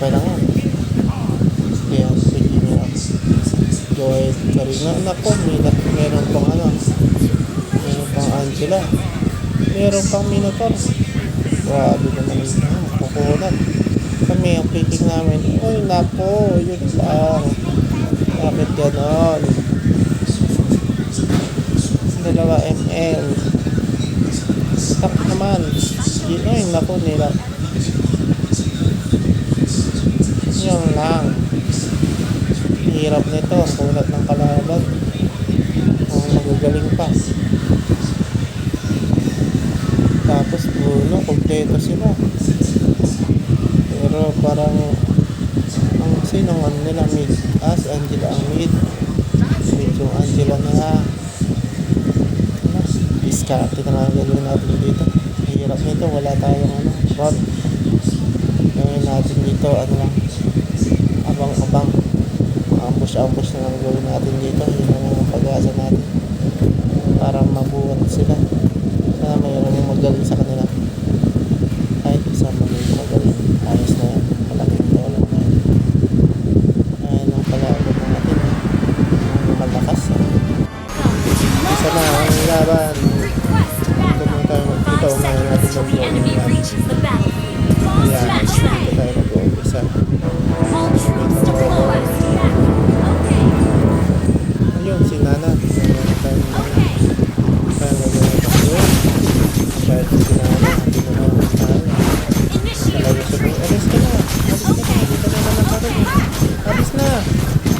okay lang yan. Kaya sige nyo. Joy, Karina. Nako, meron pang ano. Meron pang Angela. Meron pang Minotaur. Grabe naman yun. Kukunat. Kami ang picking namin. Uy, nako. Yun lang. Bakit ganon? Dalawa ML. Tak naman. Ay, nako nila. Yun lang. Hirap nito. Ang kulat ng kalaban. Ang magagaling pa. Tapos Bruno, kompleto sila. Pero parang ang sinong ano nila mid. As Angela ang mid. Medyo Angela na. Diskarte na lang gagawin natin dito. Hirap nito, wala tayong ano, front. Gawin natin dito, ano lang, abang-abang. Ambush-ambush na lang gawin natin dito. Yun na lang ang pag-asa natin. Para mabuhat sila. Sana mayroon yung magaling sa kanila. Kahit isa maging magaling. Ayos na yan. Malaking bola na yan. Ayan ang palaban natin. Ang malakas. Isa na ang laban. Ito muna tayo magkita. Unahin natin mag-gawin natin. Ayan. Dito tayo mag-gawin. Ayun, si Nana. Ayan tayo mag-gawin. Tayo mag-gawin tayo. Kahit si Nana. Hindi na naman tayo. Talaga siya may alis ka na. Alis ka na. Dito na naman tayo. Alis na.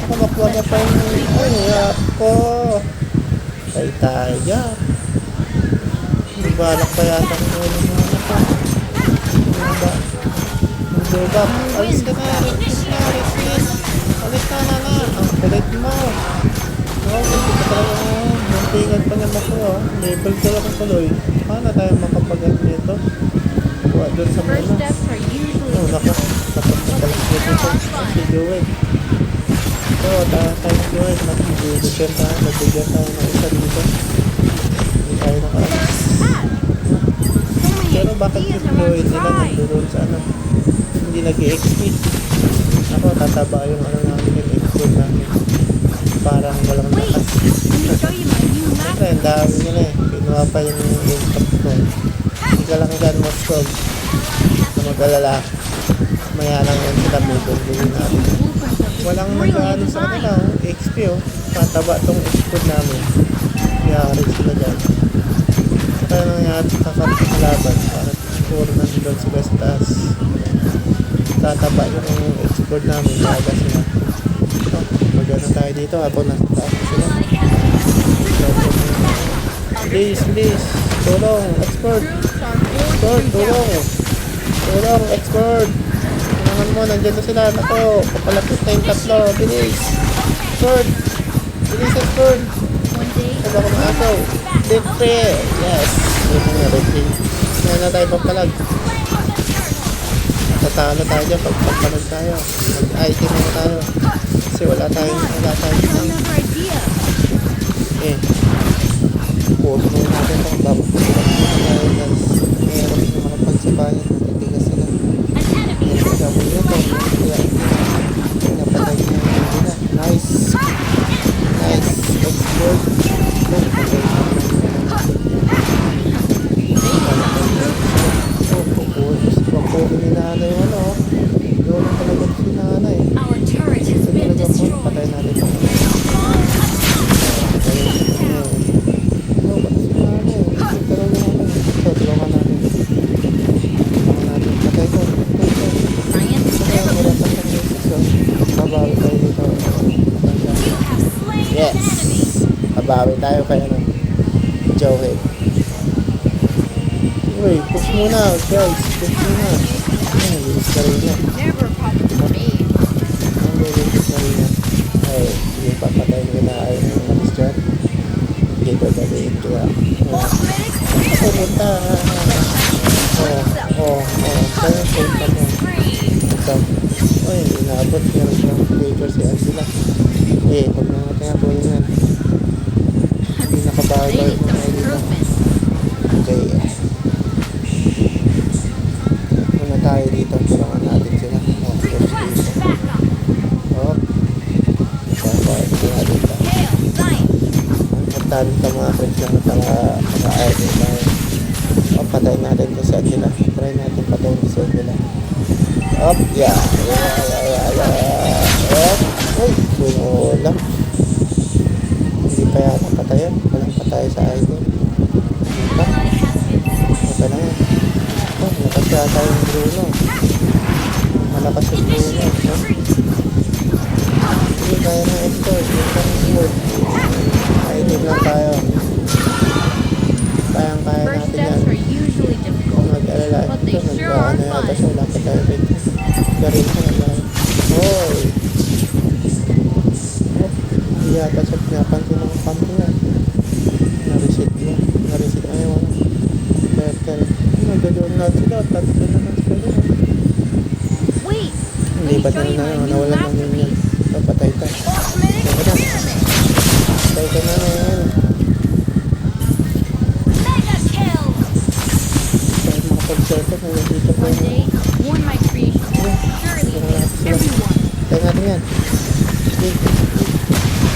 Ako makuha niya pa yung... Ay, ako. Tayo tayo. Balak pa yata ang ulo mo na pa. Mag-dobak. Alis ka na. Alis na. Alis na. Ang kulit mo. Hindi ka talaga. Muntingan pa naman ako. Level ko lang ang tuloy. Paano tayo makapag-ano nito? Kuha doon sa muna. Naku. Tapos na pala dito si Joel. So, tayo Joel. Nag-bigyan tayo. Nag-bigyan tayo ng isa dito. Hindi tayo nakaalis. Pero bakit yung Joel nila nagdoon sa ano? Hindi nag-i-XP. Ako, tataba yung ano namin yung export namin. Parang walang lakas. Siyempre, ang dami nila eh. Pinuha pa yung impact ko. Hindi ka lang dyan, Moskov. Na mag-alala. Maya lang yan sila bigyan natin. Walang mag-ano sa kanila. XP oh. Tataba tong export namin. Kaya rin sila dyan. Kaya nangyari sa laban. Para siguro nandun sila sa taas. Tataba yung export namin. Laga sila. So, magano tayo dito habang nasa taas sila. Please. Tulong. Export. Tulong. Export. Tulungan mo. Nandyan na sila. Ako. Papalapit na yung tatlo. Bilis. Export. Sabi ako maasaw. Referee. Yes. Ito nga referee. Ngayon na tayo papalag. Tatalo tayo dyan pag papalag tayo. Mag-IT na tayo. Kasi wala tayong post mo natin itong dapat tayo guys. Meron yung mga pagsabayan. Matitigas sila. Meron sabi nyo ito. Napatay nyo nila. Nice. Export. Pagpuli ni Nana yung ano. Doon ang talaga si Nana eh. Sa talagang mo, patay natin ito. Tulungan natin. Patay ito. Babawi tayo dito. Yes! Babawi tayo kaya ng Joehead. Uy, push muna guys. Push muna. Lilis ka rin yan. Lilis ka rin yan. Ay, sige, papatay mo na ayaw yung malis dyan. Hindi ko galiin kaya. Ako punta. Kaya punta mo. Ito. Uy, inaabot. Meron siyang flavor si Angela. Huwag na natin nga buhay yan. Hindi nakabagal mo na dito. Okay. Muna tayo dito. Tulungan natin sila. puntahan sa mga friends lang at naka-idol tayo. O, patayin natin kasi at nila. Try natin patayin kasi at nila. Up, yeah. Up. Uy, bumulang. Hindi pa yata patayan. Walang patay sa idol. Hindi pa. Okay na yan. Oh, malakas yata yung Bruno. Malakas yung Bruno. Hindi kaya na export. Hindi pa export. Idol lang tayo. Kayang-kaya natin yan. Kung mag-alala ito, nag-ano yata siya, wala pa tayo dito. Garin ka na lang. Hoy! Hindi yata siya pinapansin ng pump niya. Na-reset niya. Na-reset na yun. Turtle. Nagdadon na sila. Tatlo na lang sila. Hindi pa na yun. Nawala na yun yun. Patay ka. Patay ka na yun. Pag-circle, nandito po yun. Tayo natin yan.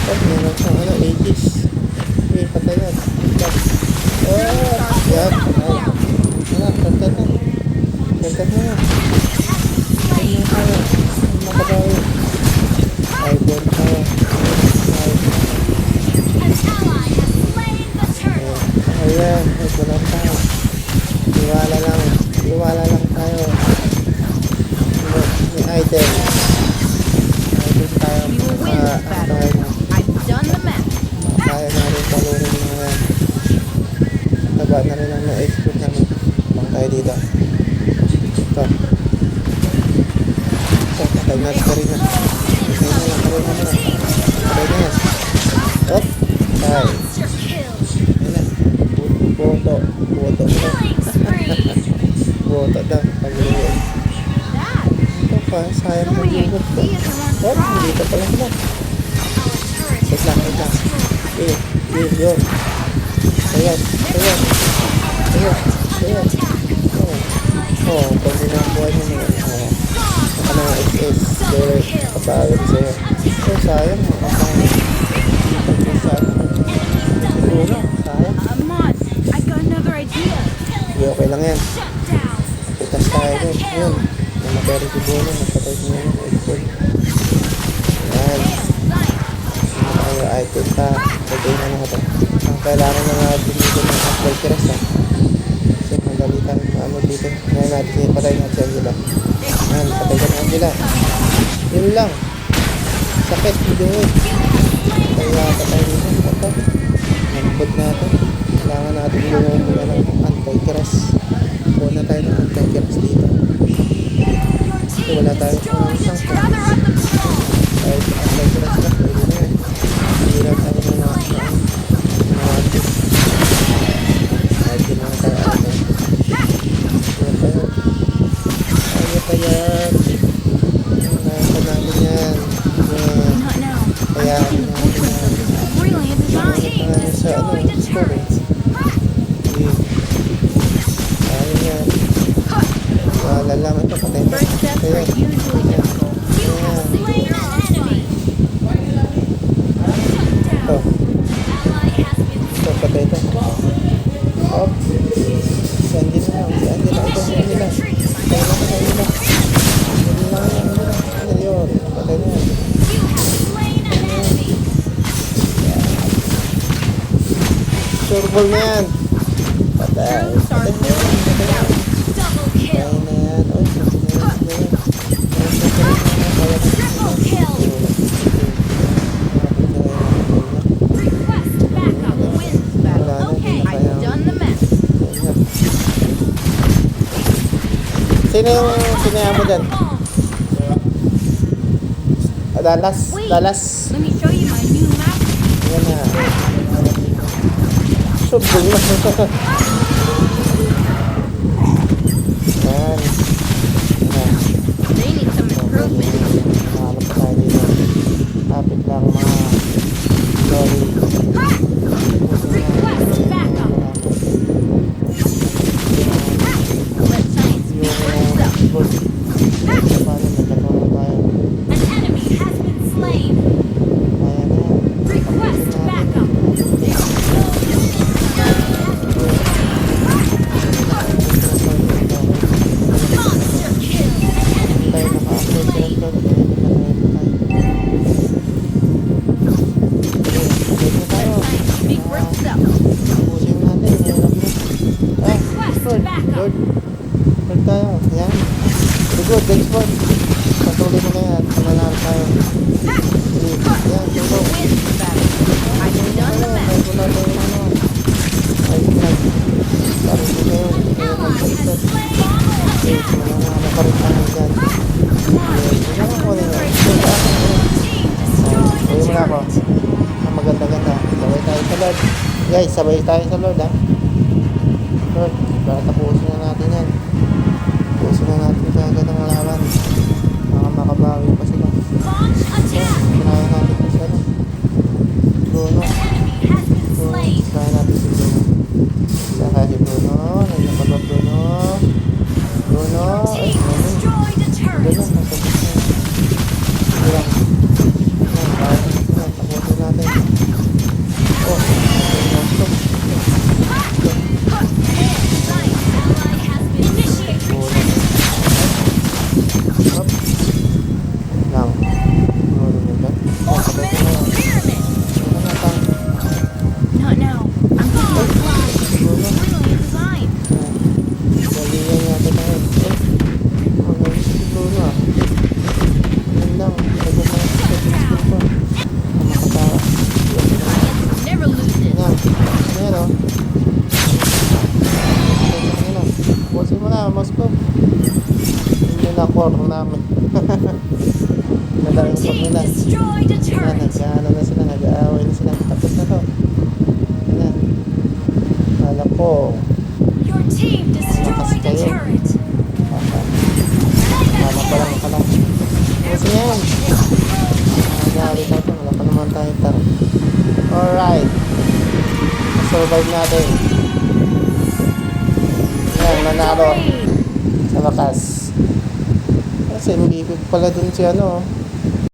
Oh, meron siyang 80s. Okay, patay yan. Oh, yan. Tagtag na. Tagtag na yan. Tagtag na tayo. Makabawi. Iphone tayo. Ayan, wala tayo. Iwala lang tayo. May item. Item tayo. Kaya na rin palurin mga yan. Taba na rin ang na-export namin. Bang tayo dito. Ito. Ito, patay na rin na. Patay na lang. Patay na yan. Up. Patay. Ayan na. Boto. Boto na. Boto na. Pag-uwi. Ito pa. Sayang ng bugot ko. Oh, dito pala sila. Wait lang. Yun. Ayan. Oh, pag dinakuha nyo na. Baka na XS. Dere, kapagod sa'yo. So, sayang. Makapangit. Bruno, sayang. Hindi, okay lang yan. Putas tayo doon. Yun. Namateri si Bruno. Napatay siya yun. Export. Ayan. Tayo, item pa. Pagkain na natin. Ang kailangan na natin dito ng actual stress ha. Kasi madali tayo ano dito. Ngayon natin patay natin sa Angela. Ayan, patay ka na Angela. Yun lang. Sakit, hindi mo. Kaya patay dito. Ito. Nampod natin. Kailangan natin yung anti-stress. Kuha na tayo ng anti-stress dito. Kasi wala tayo ng isang kahit anti-stress na. Pwede na yan. Hindi lang tayo ng mga anti-stress. Kahit din lang tayo ano. Kaya pa yan. Kaya pa namin yan. Kaya namin yan. Sa ano, storage. Kaya yan. Wala lang ito, patay ito. Kaya yan. Ito, patay ito. Hop. Si Angela. Patay na. Ano yun? Patay na yan. Surbol na yan. Patay na yan. Patay na yan. Sino yung sinaya mo dyan? Dallas. Let me show you my new map. Yan na. Surbol na. Yan. They need some improvement. Hanap pa tayo dito. Tapit lang mga lorry. Request backup. Let science speak for itself. An enemy has been slain. Request backup. Guys, sabay tayo sa Lord ha. Lord, para tapusin na natin yan. Tapusin na natin sa agad ang laban. Baka makabawi pa sila. Launch attack. Kinahin natin pa siya. Bruno. An enemy has been slain. Kinahin natin si Bruno. Saka si Bruno. Nandiyan ka ba Bruno? Bruno. Your Ay, team Bruno. destroyed a turret. Bruno, nasa gitna. Sige lang. Yan, para sa gitna. Tapusin natin. Oh, monster. Nice ally has been initiated. Bruno. Up. Lang. Bruno mo ba? Oh, sabay ko na yan. Experiment. Ano na tayo? Not now. I'm thinking fly. Bruno. Brilliant design. Galiyan yata tayo. Magaling si Bruno ah. Yun lang. Lagyan na sa pistol ko. Makatawa. Never loses. Yan. Ayan o. Ayan o. Buwasin mo na, Moscow. Hindi na core namin. Nadami Your pa team nila. destroyed a Yan, turret. nag-ano na sila, nag-aaway na sila. Tapos na to. Yan. Alam ko. Your team destroyed a turret. Alam ko lang ka lang. Buwasin yan. Nagawi tayo. Wala pa naman tayo tara. Alright. Survive natin. Yan, nanalo. Sa wakas. Kasi MVP pala dun si ano.